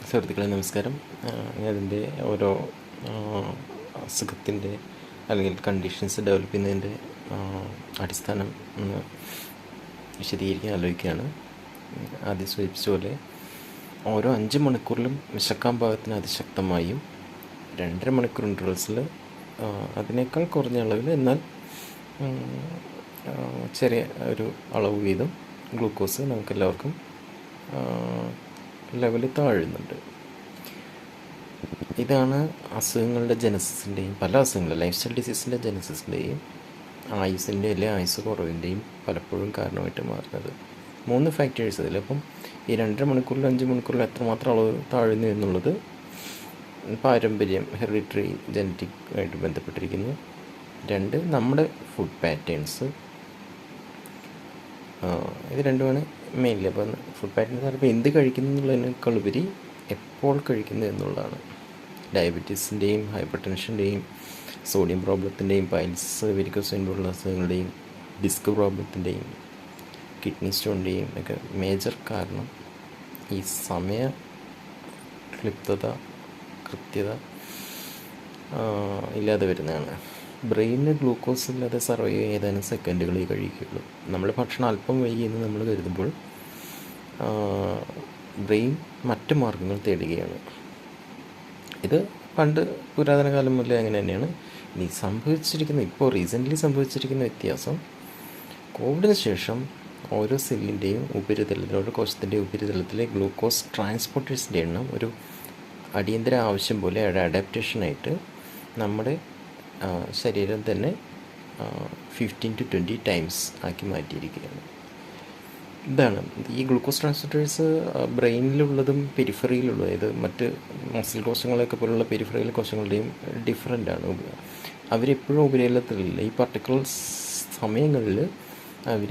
സുഹൃത്തുക്കളെ നമസ്കാരം. അതിൻ്റെ ഓരോ അസുഖത്തിൻ്റെ അല്ലെങ്കിൽ കണ്ടീഷൻസ് ഡെവലപ്പ് ചെയ്യുന്നതിൻ്റെ അടിസ്ഥാനം ഒന്ന് വിശദീകരിക്കാൻ ആലോചിക്കുകയാണ്. ആദ്യം സൂചിപ്പിച്ച പോലെ ഓരോ 5 മണിക്കൂറിലും വിശക്കാൻ പാകത്തിന് അതിശക്തമായും 2.5 മണിക്കൂർ ഇൻ്റർവൽസിൽ അതിനേക്കാൾ കുറഞ്ഞ അളവിൽ എന്നാൽ ചെറിയ ഒരു അളവ് വീതം ഗ്ലൂക്കോസ് നമുക്കെല്ലാവർക്കും ലെവലിൽ താഴുന്നുണ്ട്. ഇതാണ് അസുഖങ്ങളുടെ ജനസിൻ്റെയും പല അസുഖങ്ങളും ലൈഫ് സ്റ്റൈൽ ഡിസീസിൻ്റെ ജനസിൻ്റെയും ആയുസിൻ്റെ അല്ലെങ്കിൽ ആയുസ് കുറവിൻ്റെയും പലപ്പോഴും കാരണമായിട്ട് മാറുന്നത്. 3 ഫാക്ടേഴ്സ് അതിൽ. അപ്പം ഈ 2.5 മണിക്കൂറിലും 5 മണിക്കൂറിലും എത്രമാത്രം അളവ് താഴുന്നു എന്നുള്ളത് പാരമ്പര്യം, ഹെറിഡിറ്ററി, ജനറ്റിക് ആയിട്ട് ബന്ധപ്പെട്ടിരിക്കുന്നു. 2 നമ്മുടെ ഫുഡ് പാറ്റേൺസ്. ഇത് രണ്ടുമാണ് മെയിൻലി. അപ്പം ഫുഡ് പാറ്റേൺസ് പറയുമ്പോൾ എന്ത് കഴിക്കുന്നു എന്നുള്ളതിനേക്കാൾ ഉപരി എപ്പോൾ കഴിക്കുന്നു എന്നുള്ളതാണ്. ഡയബറ്റീസിൻ്റെയും ഹൈപ്പർ ടെൻഷൻ്റെയും സോഡിയം പ്രോബ്ലത്തിൻ്റെയും പൈൽസ്, വെരിക്കോസ് വെയിൻ പോലുള്ള അസുഖങ്ങളുടെയും ഡിസ്ക് പ്രോബ്ലത്തിൻ്റെയും കിഡ്നി സ്റ്റോണിൻ്റെയും ഒക്കെ മേജർ കാരണം ഈ സമയ ക്ലിപ്തത, കൃത്യത ഇല്ലാതെ വരുന്നതാണ്. ബ്രെയിനിന് ഗ്ലൂക്കോസ് ഇല്ലാതെ സർവൈവ് ഏതാനും സെക്കൻഡുകളേ കഴിയുകയുള്ളൂ. നമ്മൾ ഭക്ഷണം അല്പം വൈകിയെന്ന് നമ്മൾ കരുതുമ്പോൾ ബ്രെയിൻ മറ്റ് മാർഗങ്ങൾ തേടുകയാണ്. ഇത് പണ്ട് പുരാതന കാലം മുതലേ അങ്ങനെ തന്നെയാണ്. ഇനി ഇപ്പോൾ റീസെൻ്റ്ലി സംഭവിച്ചിരിക്കുന്ന വ്യത്യാസം, കോവിഡിന് ശേഷം ഓരോ സെല്ലിൻ്റെയും ഉപരിതലത്തിൽ, ഓരോ കോശത്തിൻ്റെ ഉപരിതലത്തിലെ ഗ്ലൂക്കോസ് ട്രാൻസ്പോർട്ടേഴ്സിൻ്റെ എണ്ണം ഒരു അടിയന്തര ആവശ്യം പോലെ അഡാപ്റ്റേഷനായിട്ട് നമ്മുടെ ശരീരം തന്നെ 15 to 20 ടൈംസ് ആക്കി മാറ്റിയിരിക്കുകയാണ്. ഇതാണ് ഈ ഗ്ലൂക്കോസ് ട്രാൻസ്പോർട്ടേഴ്സ് ബ്രെയിനിലുള്ളതും പെരിഫറിയിലുള്ളതും, അതായത് മറ്റ് മസിൽ കോശങ്ങളൊക്കെ പോലുള്ള പെരിഫറിയൽ കോശങ്ങളുടെയും ഡിഫറൻ്റ് ആണ്. അവരെപ്പോഴും ഉപരിതലത്തിലില്ല. ഈ പർട്ടിക്കുലർ സമയങ്ങളിൽ അവർ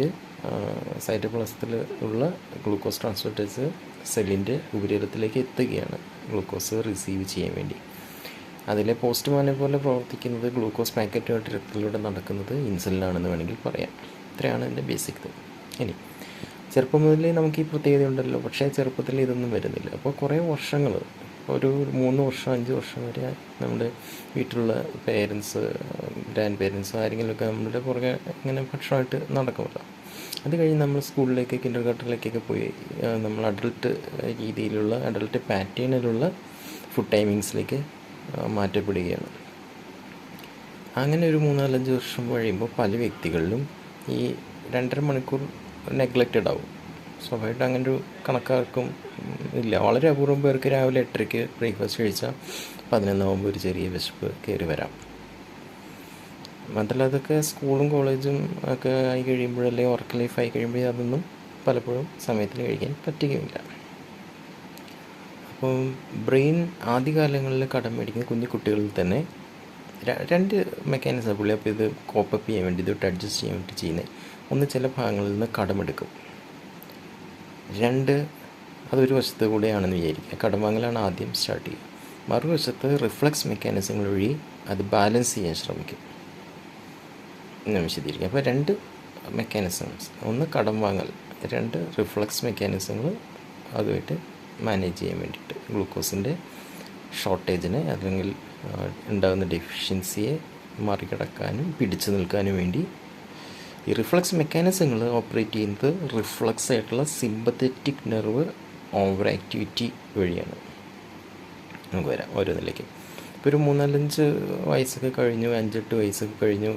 സൈറ്റോപ്ലാസത്തിൽ ഉള്ള ഗ്ലൂക്കോസ് ട്രാൻസ്പോർട്ടേഴ്സ് സെല്ലിൻ്റെ ഉപരിതലത്തിലേക്ക് എത്തുകയാണ് ഗ്ലൂക്കോസ് റിസീവ് ചെയ്യാൻ വേണ്ടി. അതിലെ പോസ്റ്റ്മാനെ പോലെ പ്രവർത്തിക്കുന്നത് ഗ്ലൂക്കോസ് പാക്കറ്റുമായിട്ട് രക്തത്തിലൂടെ നടക്കുന്നത് ഇൻസുലിനാണെന്ന് വേണമെങ്കിൽ പറയാം. ഇത്രയാണ് എൻ്റെ ബേസിക് തിങ്. ഇനി ചെറുപ്പം മുതലേ നമുക്ക് ഈ പ്രത്യേകത ഉണ്ടല്ലോ, പക്ഷേ ചെറുപ്പത്തിൽ ഇതൊന്നും വരുന്നില്ല. അപ്പോൾ കുറേ വർഷങ്ങൾ, ഒരു 3 വർഷം 5 വർഷം വരെ നമ്മുടെ വീട്ടിലുള്ള പേരൻസ്, ഗ്രാൻഡ് പേരൻസ് ആരെങ്കിലുമൊക്കെ നമ്മുടെ പുറകെ ഇങ്ങനെ ഭക്ഷണമായിട്ട് നടക്കുമല്ലോ. അത് കഴിഞ്ഞ് നമ്മൾ സ്കൂളിലേക്ക്, കിൻഡർ ഗാർട്ടനിലേക്കൊക്കെ പോയി നമ്മൾ അഡൾട്ട് രീതിയിലുള്ള, അഡൾട്ട് പാറ്റേണിലുള്ള ഫുഡ് ടൈമിങ്സിലേക്ക് മാറ്റപ്പെടുകയാണ്. അങ്ങനെ ഒരു 3-4-5 വർഷം കഴിയുമ്പോൾ പല വ്യക്തികളിലും ഈ 2.5 മണിക്കൂർ നെഗ്ലക്റ്റഡ് ആവും. സ്വാഭാവികമായിട്ട് അങ്ങനൊരു കണക്കാർക്കും ഇല്ല. വളരെ അപൂർവം പേർക്ക് രാവിലെ 8:30 ബ്രേക്ക്ഫാസ്റ്റ് കഴിച്ചാൽ 11 ഒരു ചെറിയ വിശപ്പ് കയറി വരാം. മാത്രമല്ല അതൊക്കെ സ്കൂളും കോളേജും ഒക്കെ ആയി കഴിയുമ്പോഴല്ലേ, വർക്ക് ലൈഫ് ആയി കഴിയുമ്പോഴേ അതൊന്നും പലപ്പോഴും സമയത്തിന് കഴിക്കാൻ പറ്റുകയില്ല. അപ്പോൾ ബ്രെയിൻ ആദ്യകാലങ്ങളിൽ കടം മേടിക്കുന്ന കുഞ്ഞു കുട്ടികളിൽ തന്നെ 2 മെക്കാനിസം പുള്ളി അപ്പോൾ ഇത് കോപ്പപ്പ് ചെയ്യാൻ വേണ്ടി, ഇതൊട്ട് അഡ്ജസ്റ്റ് ചെയ്യാൻ വേണ്ടി ചെയ്യുന്നത്. ഒന്ന്, ചില ഭാഗങ്ങളിൽ നിന്ന് കടമെടുക്കും. 2, അതൊരു വശത്ത് കൂടെയാണെന്ന് വിചാരിക്കുക. കടം വാങ്ങലാണ് ആദ്യം സ്റ്റാർട്ട് ചെയ്യുക. മറുവശത്ത് റിഫ്ലക്സ് മെക്കാനിസങ്ങൾ വഴി അത് ബാലൻസ് ചെയ്യാൻ ശ്രമിക്കും എന്ന് വിശദീകരിക്കുക. അപ്പോൾ 2 മെക്കാനിസംസ്, ഒന്ന് കടം വാങ്ങൽ, 2 റിഫ്ലക്സ് മെക്കാനിസങ്ങൾ അതുമായിട്ട് മാനേജ് ചെയ്യാൻ വേണ്ടിയിട്ട് ഗ്ലൂക്കോസിൻ്റെ ഷോർട്ടേജിനെ അല്ലെങ്കിൽ ഉണ്ടാകുന്ന ഡെഫിഷ്യൻസിയെ മറികടക്കാനും പിടിച്ചു നിൽക്കാനും വേണ്ടി ഈ റിഫ്ലക്സ് മെക്കാനിസങ്ങൾ ഓപ്പറേറ്റ് ചെയ്യുന്നത് റിഫ്ലക്സ് ആയിട്ടുള്ള സിമ്പത്തറ്റിക് നെർവ് ഓവർ ആക്ടിവിറ്റി വഴിയാണ്. നമുക്ക് വരാം ഓരോന്നിലേക്ക്. ഇപ്പോൾ ഒരു 3-4-5 വയസ്സൊക്കെ കഴിഞ്ഞു, 5-8 വയസ്സൊക്കെ കഴിഞ്ഞു,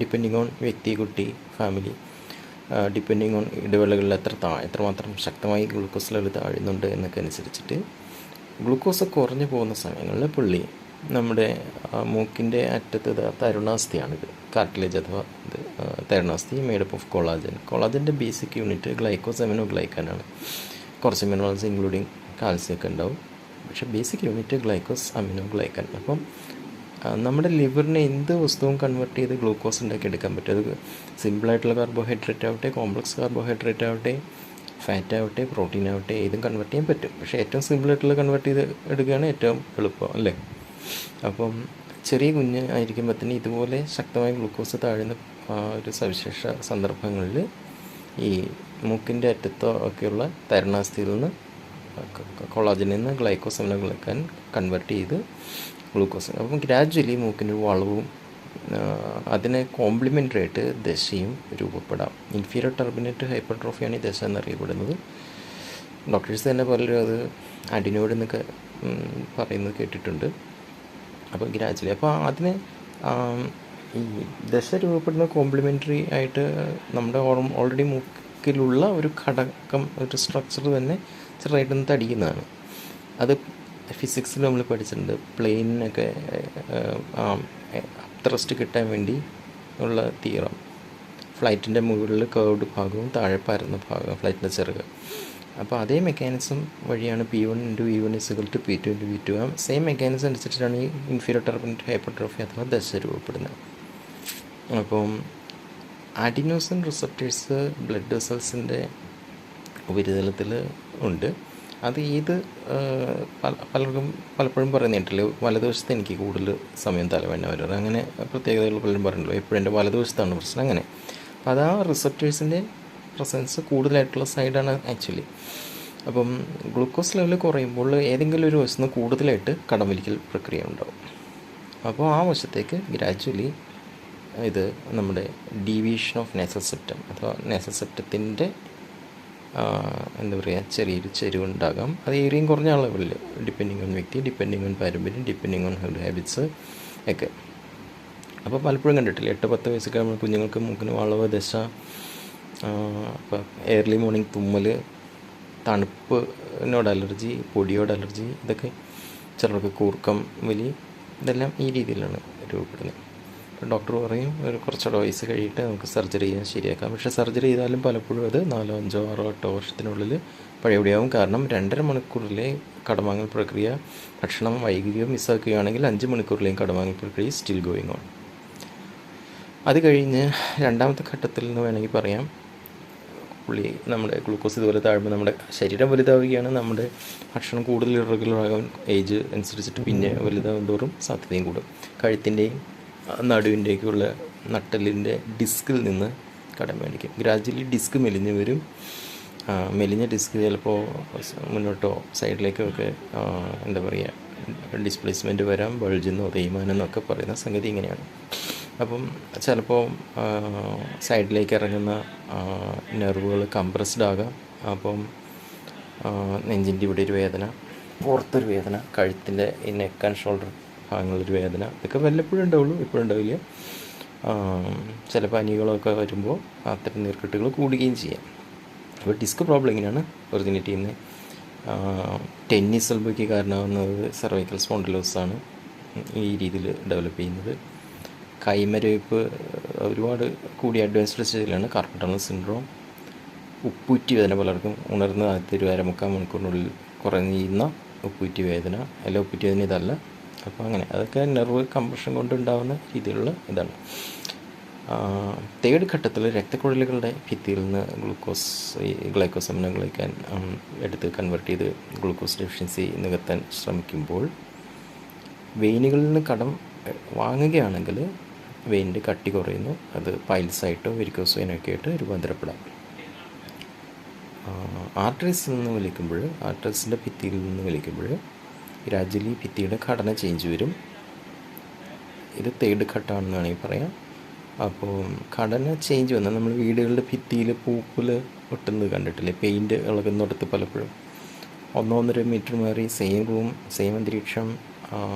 ഡിപ്പെൻഡിങ് ഓൺ വ്യക്തി, കുട്ടി, ഫാമിലി, ഡിപ്പെൻഡിങ് ഓൺ ഇടവേളകളിൽ എത്രമാത്രം ശക്തമായി ഗ്ലൂക്കോസ് ലെവൽ താഴുന്നുണ്ട് എന്നൊക്കെ അനുസരിച്ചിട്ട് ഗ്ലൂക്കോസ് കുറഞ്ഞു പോകുന്ന സമയങ്ങളിൽ പുള്ളി നമ്മുടെ മൂക്കിൻ്റെ അറ്റത്ത് തരുണാസ്ഥിയാണിത്, കാർട്ടിലേജ് അഥവാ ഇത് തരുണാസ്ഥി മെയ്ഡപ്പ് ഓഫ് കൊളാജൻ്റെ ബേസിക് യൂണിറ്റ് ഗ്ലൈക്കോസ് അമിനോ ഗ്ലൈക്കനാണ്. കുറച്ച് മിനറൽസ് ഇൻക്ലൂഡിങ് കാൽസ്യം ഒക്കെ ഉണ്ടാവും, പക്ഷേ ബേസിക് യൂണിറ്റ് ഗ്ലൈക്കോസ് അമിനോ ഗ്ലൈക്കൻ. അപ്പം നമ്മുടെ ലിവറിനെ എന്ത് വസ്തുവും കൺവേർട്ട് ചെയ്ത് ഗ്ലൂക്കോസ് ഉണ്ടാക്കി എടുക്കാൻ പറ്റും. അത് സിമ്പിളായിട്ടുള്ള കാർബോഹൈഡ്രേറ്റ് ആവട്ടെ, കോംപ്ലക്സ് കാർബോഹൈഡ്രേറ്റ് ആവട്ടെ, ഫാറ്റ് ആവട്ടെ, പ്രോട്ടീൻ ആവട്ടെ, ഏതും കൺവേർട്ട് ചെയ്യാൻ പറ്റും. പക്ഷേ ഏറ്റവും സിമ്പിളായിട്ടുള്ള കൺവേർട്ട് ചെയ്ത് എടുക്കുകയാണ് ഏറ്റവും എളുപ്പം, അല്ലേ? അപ്പം ചെറിയ കുഞ്ഞ് ആയിരിക്കുമ്പോൾ തന്നെ ഇതുപോലെ ശക്തമായി ഗ്ലൂക്കോസ് താഴുന്ന ഒരു സവിശേഷ സന്ദർഭങ്ങളിൽ ഈ മൂക്കിൻ്റെ അറ്റത്തോ ഒക്കെയുള്ള തരുണാസ്ഥിയിൽ നിന്ന് കൊളാജനിൽ നിന്ന് ഗ്ലൈക്കോസമിനോഗ്ലൈക്കാൻ കൺവേർട്ട് ചെയ്ത് ഗ്ലൂക്കോസ്. അപ്പം ഗ്രാജ്വലി മൂക്കിൻ്റെ വളവും അതിനെ കോംപ്ലിമെൻ്ററി ആയിട്ട് ദശയും രൂപപ്പെടാം. ഇൻഫീരിയർ ടർബിനേറ്റ് ഹൈപ്പർട്രോഫിയാണ് ഈ ദശ എന്നറിയപ്പെടുന്നത്. ഡോക്ടേഴ്സ് തന്നെ പലരും അത് അഡിനോയിഡ് എന്നൊക്കെ പറയുന്നത് കേട്ടിട്ടുണ്ട്. അപ്പോൾ ഗ്രാജ്വലി അപ്പോൾ അതിന് ഈ ദശ രൂപപ്പെടുന്ന കോംപ്ലിമെൻ്ററി ആയിട്ട് നമ്മുടെ ഓൾറെഡി മൂക്കിലുള്ള ഒരു ഘടകം, ഒരു സ്ട്രക്ചർ തന്നെ ചെറുതായിട്ടൊന്ന് തടിക്കുന്നതാണ്. അത് ഫിസിക്സിൽ നമ്മൾ പഠിച്ചിട്ടുണ്ട്. പ്ലെയിനൊക്കെ ത്രസ്റ്റ് കിട്ടാൻ വേണ്ടി ഉള്ള തിയറം. ഫ്ലൈറ്റിൻ്റെ മുകളിൽ കേർവ്ഡ് ഭാഗവും താഴെ പരന്ന ഭാഗം ഫ്ലൈറ്റിൻ്റെ ചിറക്. അപ്പോൾ അതേ മെക്കാനിസം വഴിയാണ് P1 × V1 = P2 × V2. ആ സെയിം മെക്കാനിസം അനുസരിച്ചിട്ടാണ് ഈ ഇൻഫീരിയർ ടർബിനേറ്റ് ഹൈപ്പർട്രോഫി അഥവാ ദശ രൂപപ്പെടുന്നത്. അപ്പം അഡിനോസിൻ റിസപ്റ്റേഴ്സ് ബ്ലഡ് വെസൽസിൻ്റെ ഉപരിതലത്തിൽ ഉണ്ട്. അത് പലപ്പോഴും പറയുന്നിട്ടില്ല, വലതുവശത്ത് എനിക്ക് കൂടുതൽ സമയം തലവേദന വരാറ്, അങ്ങനെ പ്രത്യേകതകൾ പലരും പറയുന്നുള്ളൂ. എപ്പോഴും എൻ്റെ വലതുവശത്താണ് പ്രശ്നം. അങ്ങനെ അപ്പോൾ അത് ആ റിസപ്റ്റേഴ്സിൻ്റെ പ്രസൻസ് കൂടുതലായിട്ടുള്ള സൈഡാണ് ആക്ച്വലി. അപ്പം ഗ്ലൂക്കോസ് ലെവൽ കുറയുമ്പോൾ ഏതെങ്കിലും ഒരു വശത്ത് നിന്ന് കൂടുതലായിട്ട് കടംവലിക്കൽ പ്രക്രിയ ഉണ്ടാവും. അപ്പോൾ ആ വശത്തേക്ക് ഗ്രാജ്വലി ഇത് നമ്മുടെ ഡീവിയേഷൻ ഓഫ് നേസൽ സെപ്റ്റം അഥവാ നേസൽ സെപ്റ്റത്തിൻ്റെ എന്താ പറയുക, ചെറിയൊരു ചെരിവുണ്ടാകാം. അത് ഏറിയും കുറഞ്ഞ അളവിൽ, ഡിപ്പെൻഡിങ് ഓൺ വ്യക്തി, ഡിപ്പെൻഡിങ് ഓൺ പാരമ്പര്യം, ഡിപ്പെൻഡിങ് ഓൺ ഹെൽത്ത് ഹാബിറ്റ്സ് ഒക്കെ. അപ്പോൾ പലപ്പോഴും കണ്ടിട്ടില്ല, 8-10 വയസ്സൊക്കെ നമ്മൾ കുഞ്ഞുങ്ങൾക്ക് മൂക്കിന് വളവ്, ദശ, ഇപ്പോൾ ഏർലി മോർണിംഗ് തുമ്മൽ, തണുപ്പിനോട് അലർജി, പൊടിയോട് അലർജി, ഇതൊക്കെ ചിലർക്ക് കൂർക്കം വലി, ഇതെല്ലാം ഈ രീതിയിലാണ് രൂപപ്പെടുന്നത്. ഡോക്ടർ പറയും കുറച്ചുകൂടെ വയസ്സ് കഴിയിട്ട് നമുക്ക് സർജറി ചെയ്യാൻ ശരിയാക്കാം. പക്ഷേ സർജറി ചെയ്താലും പലപ്പോഴും അത് 4, 5, 6, 8 വർഷത്തിനുള്ളിൽ പഴയപടിയാവും. കാരണം 2.5 മണിക്കൂറിലെ കടമാങ്ങൽ പ്രക്രിയ, ഭക്ഷണം വൈകുകയോ മിസ്സാക്കുകയാണെങ്കിൽ 5 മണിക്കൂറിലെയും കടമാങ്ങൽ പ്രക്രിയ സ്റ്റിൽ ഗോയിങ് ഓൺ. അത് കഴിഞ്ഞ് രണ്ടാമത്തെ ഘട്ടത്തിൽ നിന്ന് വേണമെങ്കിൽ പറയാം, നമ്മുടെ ഗ്ലൂക്കോസ് ഇതുപോലെ താഴുമ്പോൾ നമ്മുടെ ശരീരം വലുതാവുകയാണ്, നമ്മുടെ ഭക്ഷണം കൂടുതൽ ഇറഗുലറാകാൻ ഏജ് അനുസരിച്ചിട്ട് പിന്നെ വലുതാവും തോറും സാധ്യതയും കൂടും. കഴുത്തിൻ്റെയും നടുവിൻ്റെയൊക്കെയുള്ള നട്ടലിൻ്റെ ഡിസ്കിൽ നിന്ന് കടം മേടിക്കും. ഗ്രാജ്വലി ഡിസ്ക് മെലിഞ്ഞ് വരും. മെലിഞ്ഞ ഡിസ്ക് ചിലപ്പോൾ മുന്നോട്ടോ സൈഡിലേക്കോ ഒക്കെ എന്താ പറയുക, ഡിസ്പ്ലേസ്മെൻറ്റ് വരാം, ബൾജെന്നോ തേയ്മാനെന്നൊക്കെ പറയുന്ന സംഗതി ഇങ്ങനെയാണ്. അപ്പം ചിലപ്പോൾ സൈഡിലേക്ക് ഇറങ്ങുന്ന നെർവുകൾ കംപ്രസ്ഡ് ആകാം. അപ്പം നെഞ്ചിൻ്റെ ഇവിടെ ഒരു വേദന, പുറത്തൊരു വേദന, കഴുത്തിൻ്റെ ഈ നെക്ക് ആൻഡ് ഷോൾഡർ ഭാഗങ്ങളൊരു വേദന, ഇതൊക്കെ വല്ലപ്പോഴും ഉണ്ടാവുള്ളൂ, എപ്പോഴും ഉണ്ടാവില്ല. ചില പനികളൊക്കെ വരുമ്പോൾ അത്തരം നീർക്കെട്ടുകൾ കൂടുകയും ചെയ്യാം. അപ്പോൾ ഡിസ്ക് പ്രോബ്ലം എങ്ങനെയാണ് ഒറിജിനേറ്റ് ചെയ്യുന്നത്? ടെന്നീസ് എൽബോയ്ക്ക് കാരണമാകുന്നത് സെർവൈക്കൽ സ്പോണ്ടിലോസിസാണ് ഈ രീതിയിൽ ഡെവലപ്പ് ചെയ്യുന്നത്. കൈമരവിപ്പ് ഒരുപാട് കൂടി അഡ്വാൻസ്ഡ് സ്റ്റേജിലാണ് കാർപ്പൽ ടണൽ സിൻഡ്രോം. ഉപ്പൂറ്റി വേദന പലർക്കും ഉണർന്ന് ആദ്യത്തെ ഒരു 1/4 മണിക്കൂറിനുള്ളിൽ കുറയുന്ന ഉപ്പൂറ്റി വേദന, അല്ല ഉപ്പൂറ്റി വേദന ഇതല്ല. അപ്പോൾ അങ്ങനെ അതൊക്കെ നെർവ് കംപ്രഷൻ കൊണ്ടുണ്ടാകുന്ന രീതിയിലുള്ള ഇതാണ്. തേർഡ് ഘട്ടത്തിൽ രക്തക്കുഴലുകളുടെ ഭിത്തിയിൽ നിന്ന് ഗ്ലൈക്കോസമിനോഗ്ലൈക്കാൻ എടുത്ത് കൺവേർട്ട് ചെയ്ത് ഗ്ലൂക്കോസ് ഡെഫിഷ്യൻസി നികത്താൻ ശ്രമിക്കുമ്പോൾ വെയിനുകളിൽ നിന്ന് കടം വാങ്ങുകയാണെങ്കിൽ വെയിനിൻ്റെ കട്ടി കുറയുന്നു. അത് പൈൽസായിട്ടോ വെരിക്കോസ് വെയിനൊക്കെ ആയിട്ട് രൂപാന്തരപ്പെടാം. ആർട്ടറീസിൽ നിന്ന് വലിക്കുമ്പോൾ, ആർട്ടറീസിൻ്റെ ഭിത്തിയിൽ നിന്ന് വലിക്കുമ്പോൾ ഗ്രാജ്വലി ഭിത്തിയുടെ ഘടന ചേഞ്ച് വരും. ഇത് തേർഡ് ഘട്ടമാണെന്ന് വേണമെങ്കിൽ പറയാം. അപ്പോൾ ഘടന ചേഞ്ച് വന്നാൽ നമ്മൾ വീടുകളുടെ ഭിത്തിയിൽ പൂപ്പൽ ഒട്ടുന്നത് കണ്ടിട്ടില്ലേ? പെയിൻറ്റ് ഇളകുന്നിടത്ത് പലപ്പോഴും 1-1.5 മീറ്റർ മാറി സെയിം റൂം, സെയിം അന്തരീക്ഷം,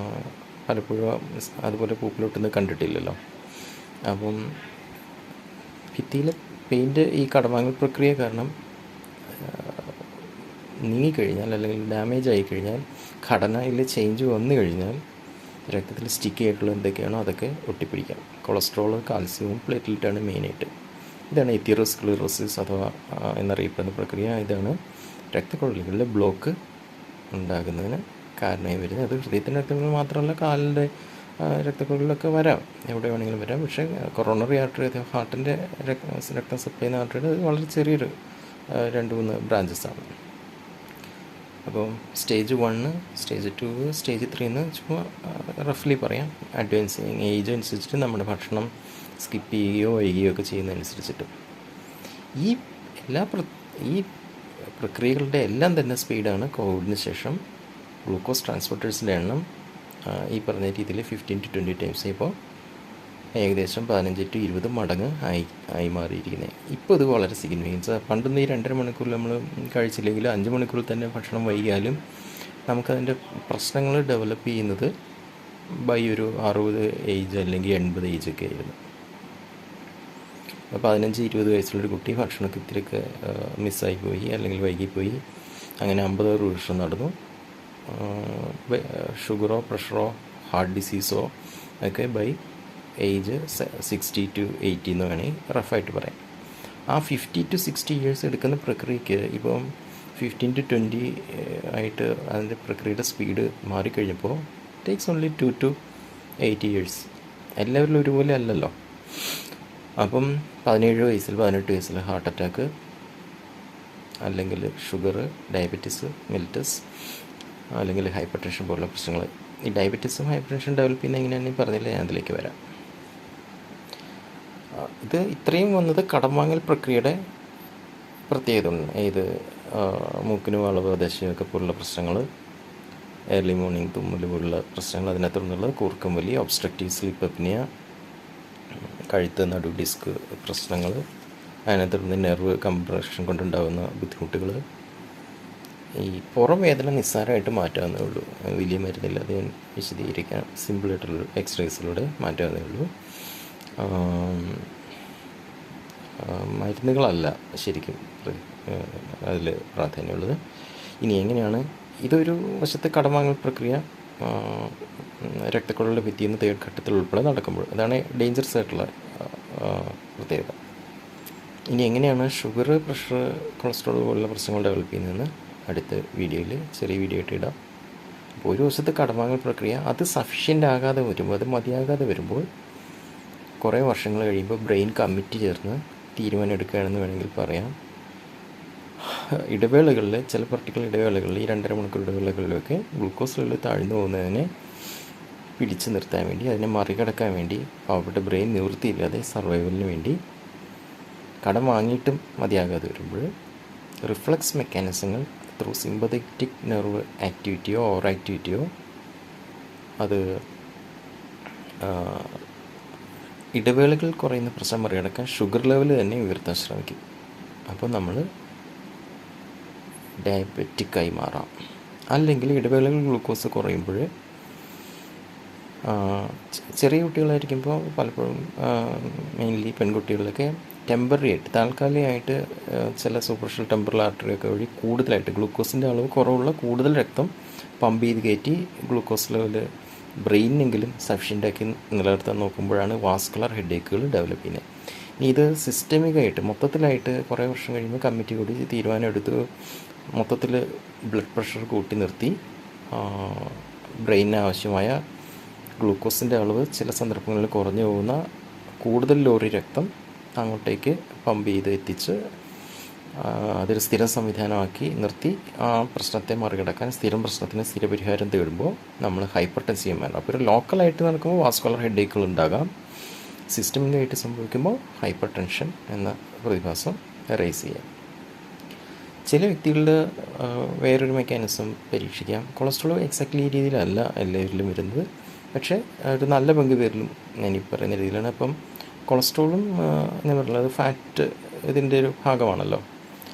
പലപ്പോഴും അതുപോലെ പൂപ്പലൊട്ടുന്നത് കണ്ടിട്ടില്ലല്ലോ. അപ്പം ഭിത്തിയിലെ പെയിൻറ്റ് ഈ കടമാങ്ങൽ പ്രക്രിയ കാരണം നീങ്ങിക്കഴിഞ്ഞാൽ അല്ലെങ്കിൽ ഡാമേജ് ആയിക്കഴിഞ്ഞാൽ, ഘടനയിൽ ചേഞ്ച് വന്നു കഴിഞ്ഞാൽ രക്തത്തിൽ സ്റ്റിക്കി ആയിട്ടുള്ള എന്തൊക്കെയാണോ അതൊക്കെ ഒട്ടിപ്പിടിക്കാം. കൊളസ്ട്രോൾ, കാൽസ്യവും പ്ലേറ്റ്ലെറ്റാണ് മെയിനായിട്ട്. ഇതാണ് എത്തിറോസ്ക്ലീറോസിസ് അഥവാ എന്നറിയപ്പെടുന്ന പ്രക്രിയ. ഇതാണ് രക്തക്കുഴലുകളിൽ ബ്ലോക്ക് ഉണ്ടാകുന്നതിന് കാരണമായി വരുന്നത്. അത് ഹൃദയത്തിൻ്റെ രക്തക്കുഴൽ മാത്രമല്ല, കാലിൻ്റെ രക്തക്കുഴലിലൊക്കെ വരാം, എവിടെ വേണമെങ്കിലും വരാം. പക്ഷേ കൊറോണറി ആർട്ടറി അഥവാ ഹാർട്ടിൻ്റെ രക്തം സപ്ലൈ ചെയ്യുന്ന ആർട്ടറിയുടെ അത് വളരെ ചെറിയൊരു 2-3 ബ്രാഞ്ചസാണ്. അപ്പോൾ സ്റ്റേജ് 1, സ്റ്റേജ് 2, സ്റ്റേജ് 3 എന്ന് ചുമ്മാ റഫ്ലി പറയാം. അഡ്വാൻസിങ് ഏജ് അനുസരിച്ചിട്ട് നമ്മുടെ ഭക്ഷണം സ്കിപ്പ് ചെയ്യുകയോ വൈകുകയോ ഒക്കെ ചെയ്യുന്നതനുസരിച്ചിട്ട് ഈ പ്രക്രിയകളുടെ എല്ലാം തന്നെ സ്പീഡാണ് കോവിഡിന് ശേഷം. ഗ്ലൂക്കോസ് ട്രാൻസ്പോർട്ടേഴ്സിൻ്റെ എണ്ണം ഈ പറഞ്ഞ രീതിയിൽ 15 to 20 ടൈംസ് ഇപ്പോൾ ഏകദേശം 15 to 20 മടങ്ങ് ആയി മാറിയിരിക്കുന്നത്. ഇപ്പോൾ ഇത് വളരെ സിഗ്നിഫിക്കൻസ്. പണ്ടൊന്നും ഈ 2.5 മണിക്കൂറിൽ നമ്മൾ കഴിച്ചില്ലെങ്കിലും 5 മണിക്കൂറിൽ തന്നെ ഭക്ഷണം വൈകിയാലും നമുക്കതിൻ്റെ പ്രശ്നങ്ങൾ ഡെവലപ്പ് ചെയ്യുന്നത് ബൈ ഒരു 60 ഏജ് അല്ലെങ്കിൽ 80 ഏജൊക്കെ ആയിരുന്നു. 15-20 വയസ്സുള്ളൊരു കുട്ടി ഭക്ഷണമൊക്കെ ഇത്തിരിയൊക്കെ മിസ്സായിപ്പോയി അല്ലെങ്കിൽ വൈകിപ്പോയി, അങ്ങനെ 50 വർഷം നടന്നു. ഷുഗറോ പ്രഷറോ ഹാർട്ട് ഡിസീസോ ഒക്കെ ബൈ ഏജ് 60 to 80 എന്ന് വേണമെങ്കിൽ റഫായിട്ട് പറയാം. ആ 50 to 60 ഇയേഴ്സ് എടുക്കുന്ന പ്രക്രിയയ്ക്ക് ഇപ്പം 15 to 20 ആയിട്ട് അതിൻ്റെ പ്രക്രിയയുടെ സ്പീഡ് മാറിക്കഴിഞ്ഞപ്പോൾ ടേക്സ് ഓൺലി 2 to 8 ഇയേഴ്സ്. എല്ലാവരിലും ഒരുപോലെ അല്ലല്ലോ. അപ്പം 17 വയസ്സിൽ 18 വയസ്സിൽ ഹാർട്ട് അറ്റാക്ക് അല്ലെങ്കിൽ ഷുഗർ, ഡയബറ്റീസ് മെലിറ്റസ് അല്ലെങ്കിൽ ഹൈപ്പർ ടെൻഷൻ പോലുള്ള പ്രശ്നങ്ങൾ. ഈ ഡയബറ്റീസും ഹൈപ്പർ ടെൻഷൻ ഡെവലപ്പ് ചെയ്യുന്ന എങ്ങനെയാണെന്ന് പറഞ്ഞില്ല, ഞാൻ അതിലേക്ക് വരാം. ഇത് ഇത്രയും വന്നത് കടം വാങ്ങൽ പ്രക്രിയയുടെ പ്രത്യേകത ഉണ്ട്. ഇത് മൂക്കിന് വളവ്, ദശയൊക്കെ പോലുള്ള പ്രശ്നങ്ങൾ, ഏർലി മോർണിംഗ് തുമ്മൽ പോലുള്ള പ്രശ്നങ്ങൾ, അതിനകത്ത് നിന്നുള്ള കൂർക്കം വലി, ഒബ്സ്ട്രക്റ്റീവ് സ്ലീപ്പ് അപ്നിയ, കഴുത്ത് നടു ഡിസ്ക് പ്രശ്നങ്ങൾ, അതിനകത്ത് നിന്ന് നെർവ് കംപ്രഷൻ കൊണ്ടുണ്ടാകുന്ന ബുദ്ധിമുട്ടുകൾ. ഈ പുറം വേദന നിസ്സാരമായിട്ട് മാറ്റാവുന്നേ ഉള്ളൂ, വലിയ മരുന്നില്ല. അത് ഞാൻ വിശദീകരിക്കാം. സിമ്പിളായിട്ടുള്ള എക്സസൈസിലൂടെ മാറ്റാവുന്നേ ഉള്ളൂ. മരുന്നുകളല്ല ശരിക്കും അതിൽ പ്രാധാന്യമുള്ളത്. ഇനി എങ്ങനെയാണ് ഇതൊരു വശത്തെ കടമാങ്ങൽ പ്രക്രിയ രക്തക്കുഴലിൻ്റെ ഭിത്തിയിൽ തേർഡ് ഘട്ടത്തിൽ ഉൾപ്പെടെ നടക്കുമ്പോൾ അതാണ് ഡേഞ്ചറസ് ആയിട്ടുള്ള പ്രത്യേകത. ഇനി എങ്ങനെയാണ് ഷുഗർ, പ്രഷർ, കൊളസ്ട്രോൾ പോലുള്ള പ്രശ്നങ്ങൾ ഡെവലപ്പ് ചെയ്യുന്നതെന്ന് അടുത്ത വീഡിയോയിൽ ചെറിയ വീഡിയോ ആയിട്ട് ഇടാം. അപ്പോൾ ഒരു വശത്തെ കടമാങ്ങൽ പ്രക്രിയ അത് സഫിഷ്യൻ്റ് ആകാതെ വരുമ്പോൾ, അത് മതിയാകാതെ വരുമ്പോൾ കുറേ വർഷങ്ങൾ കഴിയുമ്പോൾ ബ്രെയിൻ കമ്മിറ്റി ചേർന്ന് തീരുമാനം എടുക്കുകയാണെന്ന് വേണമെങ്കിൽ പറയാം. ഇടവേളകളിൽ, ചില പർട്ടിക്കുലർ ഇടവേളകളിൽ, ഈ 2.5 മണിക്കൂർ ഇടവേളകളിലൊക്കെ ഗ്ലൂക്കോസ് ലെവൽ താഴ്ന്നു പോകുന്നതിനെ പിടിച്ചു നിർത്താൻ വേണ്ടി, അതിനെ മറികടക്കാൻ വേണ്ടി പാവപ്പെട്ട ബ്രെയിൻ നിവൃത്തിയില്ലാതെ സർവൈവലിന് വേണ്ടി കടം വാങ്ങിയിട്ടും മതിയാകാതെ വരുമ്പോൾ റിഫ്ലക്സ് മെക്കാനിസങ്ങൾ ത്രൂ സിമ്പതറ്റിക് നെർവ് ആക്ടിവിറ്റിയോ ഓവർ ആക്ടിവിറ്റിയോ അത് ഇടവേളകൾ കുറയുന്ന പ്രശ്നം മറികടക്കാൻ ഷുഗർ ലെവൽ തന്നെ ഉയർത്താൻ ശ്രമിക്കും. അപ്പോൾ നമ്മൾ ഡയബറ്റിക്കായി മാറാം. അല്ലെങ്കിൽ ഇടവേളകൾ ഗ്ലൂക്കോസ് കുറയുമ്പോൾ ചെറിയ കുട്ടികളായിരിക്കുമ്പോൾ പലപ്പോഴും മെയിൻലി പെൺകുട്ടികളിലൊക്കെ ടെമ്പററി ആയിട്ട്, താൽക്കാലികമായിട്ട് ചില സൂപ്പർഫിഷ്യൽ ടെമ്പറൽ ആർട്ടറിയൊക്കെ വഴി കൂടുതലായിട്ട് ഗ്ലൂക്കോസിൻ്റെ അളവ് കുറവുള്ള കൂടുതൽ രക്തം പമ്പ് ചെയ്ത് കയറ്റി ഗ്ലൂക്കോസ് ലെവൽ ബ്രെയിനെങ്കിലും സഫിഷ്യൻ്റാക്കി നിലനിർത്താൻ നോക്കുമ്പോഴാണ് വാസ്കുലർ ഹെഡേക്കുകൾ ഡെവലപ്പ് ചെയ്യുന്നത്. ഇനി ഇത് സിസ്റ്റമിക്കായിട്ട് മൊത്തത്തിലായിട്ട് കുറേ വർഷം കഴിയുമ്പോൾ കമ്മിറ്റി കൂടി തീരുമാനം എടുത്ത് മൊത്തത്തിൽ ബ്ലഡ് പ്രഷർ കൂട്ടി നിർത്തി ബ്രെയിനിന് ആവശ്യമായ ഗ്ലൂക്കോസിൻ്റെ അളവ് ചില സന്ദർഭങ്ങളിൽ കുറഞ്ഞു പോകുന്ന കൂടുതൽ ലോറി രക്തം അങ്ങോട്ടേക്ക് പമ്പ് ചെയ്ത് എത്തിച്ച് അതൊരു സ്ഥിരം സംവിധാനമാക്കി നിർത്തി ആ പ്രശ്നത്തെ മറികടക്കാൻ സ്ഥിരം പ്രശ്നത്തിന് സ്ഥിരപരിഹാരം തേടുമ്പോൾ നമ്മൾ ഹൈപ്പർ ടെൻസീവ് വേണം. അപ്പോൾ ഒരു ലോക്കലായിട്ട് നടക്കുമ്പോൾ വാസ്കുലർ ഹെഡേക്കുകൾ ഉണ്ടാകാം. സിസ്റ്റമിക്കായിട്ട് സംഭവിക്കുമ്പോൾ ഹൈപ്പർ ടെൻഷൻ എന്ന പ്രതിഭാസം റേസ് ചെയ്യാം. ചില വ്യക്തികളിൽ വേറൊരു മെക്കാനിസം പരീക്ഷിക്കാം. കൊളസ്ട്രോൾ എക്സാക്ട്ലി ഈ രീതിയിലല്ല എല്ലാവരിലും വരുന്നത്, പക്ഷേ ഒരു നല്ല പങ്ക് പേരിലും ഞാൻ ഈ പറയുന്ന രീതിയിലാണ്. അപ്പം കൊളസ്ട്രോളും എന്ന് പറയുന്നത് ഫാറ്റ് ഇതിൻ്റെ ഒരു ഭാഗമാണല്ലോ.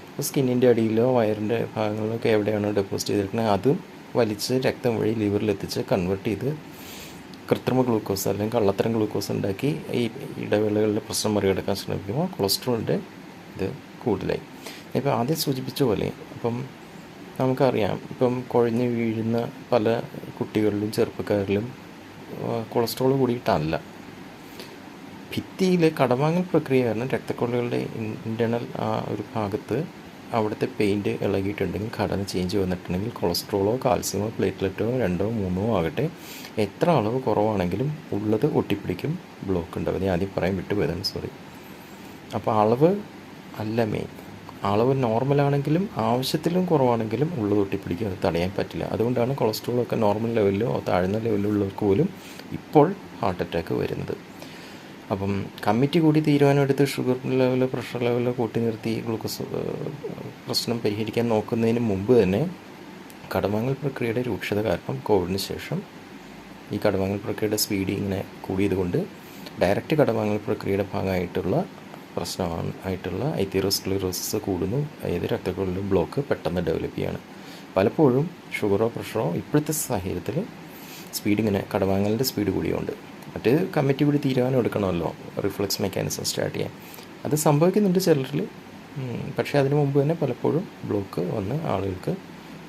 അപ്പോൾ സ്കിന്നിൻ്റെ അടിയിലോ വയറിൻ്റെ ഭാഗങ്ങളിലൊക്കെ എവിടെയാണോ ഡെപ്പോസിറ്റ് ചെയ്തിരിക്കുന്നത് അതും വലിച്ച് രക്തം വഴി ലിവറിലെത്തിച്ച് കൺവേർട്ട് ചെയ്ത് കൃത്രിമ ഗ്ലൂക്കോസ് അല്ലെങ്കിൽ കള്ളത്തരം ഗ്ലൂക്കോസ് ഉണ്ടാക്കി ഈ ഇടവേളകളിലെ പ്രശ്നം മറികടക്കാൻ ശ്രമിക്കുമ്പോൾ കൊളസ്ട്രോളിൻ്റെ ഇത് കൂടുതലായി. ഇപ്പോൾ ആദ്യം സൂചിപ്പിച്ച പോലെ അപ്പം നമുക്കറിയാം, ഇപ്പം കുഴഞ്ഞ് വീഴുന്ന പല കുട്ടികളിലും ചെറുപ്പക്കാരിലും കൊളസ്ട്രോൾ കൂടിയിട്ടല്ല. ഭിത്തിയിലെ കടവാങ്ങൽ പ്രക്രിയ കാരണം രക്തക്കൊള്ളുകളുടെ ഇൻറ്റേർണൽ ആ ഒരു ഭാഗത്ത് അവിടുത്തെ പെയിൻറ്റ് ഇളകിയിട്ടുണ്ടെങ്കിൽ, ഘടന ചേഞ്ച് വന്നിട്ടുണ്ടെങ്കിൽ കൊളസ്ട്രോളോ കാൽസ്യമോ പ്ലേറ്റ്ലെറ്റോ 2 or 3 ആകട്ടെ, എത്ര അളവ് കുറവാണെങ്കിലും ഉള്ളത് ഒട്ടിപ്പിടിക്കും, ബ്ലോക്ക് ഉണ്ടാവും. ഞാൻ ആദ്യം പറയാൻ വിട്ടുപോയതാണ്, സോറി. അപ്പോൾ അളവ് അല്ല മെയിൻ. അളവ് നോർമലാണെങ്കിലും ആവശ്യത്തിലും കുറവാണെങ്കിലും ഉള്ളത് ഒട്ടിപ്പിടിക്കും, അത് തടയാൻ പറ്റില്ല. അതുകൊണ്ടാണ് കൊളസ്ട്രോളൊക്കെ നോർമൽ ലെവലിലോ താഴ്ന്ന ലെവലിലുള്ളവർക്ക് പോലും ഇപ്പോൾ ഹാർട്ട് അറ്റാക്ക് വരുന്നത്. അപ്പം കമ്മിറ്റി കൂടി തീരുമാനമെടുത്ത് ഷുഗർ ലെവൽ, പ്രഷർ ലെവൽ കൂട്ടി നിർത്തി ഗ്ലൂക്കോസ് പ്രശ്നം പരിഹരിക്കാൻ നോക്കുന്നതിന് മുമ്പ് തന്നെ കടവാങ്ങൽ പ്രക്രിയയുടെ രൂക്ഷത കാരണം കോവിഡിന് ശേഷം ഈ കടവാങ്ങൽ പ്രക്രിയയുടെ സ്പീഡ് ഇങ്ങനെ കൂടിയത് കൊണ്ട് ഡയറക്റ്റ് കടവാങ്ങൽ പ്രക്രിയയുടെ ഭാഗമായിട്ടുള്ള പ്രശ്നമായിട്ടുള്ള ഐതീറോസ്ക്ലിറോസിസ് കൂടുന്നു. അതായത് രക്തക്കുഴലിൽ ബ്ലോക്ക് പെട്ടെന്ന് ഡെവലപ്പ് ചെയ്യാണ്. പലപ്പോഴും ഷുഗറോ പ്രഷറോ ഇപ്പോഴത്തെ സാഹചര്യത്തിൽ സ്പീഡ് ഇങ്ങനെ കടവാങ്ങലിൻ്റെ സ്പീഡ് കൂടിയുണ്ട്. മറ്റ് കമ്മിറ്റി കൂടി തീരുമാനം എടുക്കണമല്ലോ റിഫ്ലക്സ് മെക്കാനിസം സ്റ്റാർട്ട് ചെയ്യാൻ. അത് സംഭവിക്കുന്നുണ്ട് ചിലരിൽ. പക്ഷേ അതിനു മുമ്പ് തന്നെ പലപ്പോഴും ബ്ലോക്ക് വന്ന് ആളുകൾക്ക്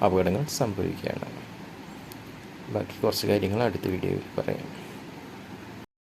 അപകടങ്ങൾ സംഭവിക്കുകയാണ്. ബാക്കി കുറച്ച് കാര്യങ്ങൾ അടുത്ത വീഡിയോയിൽ പറയാം.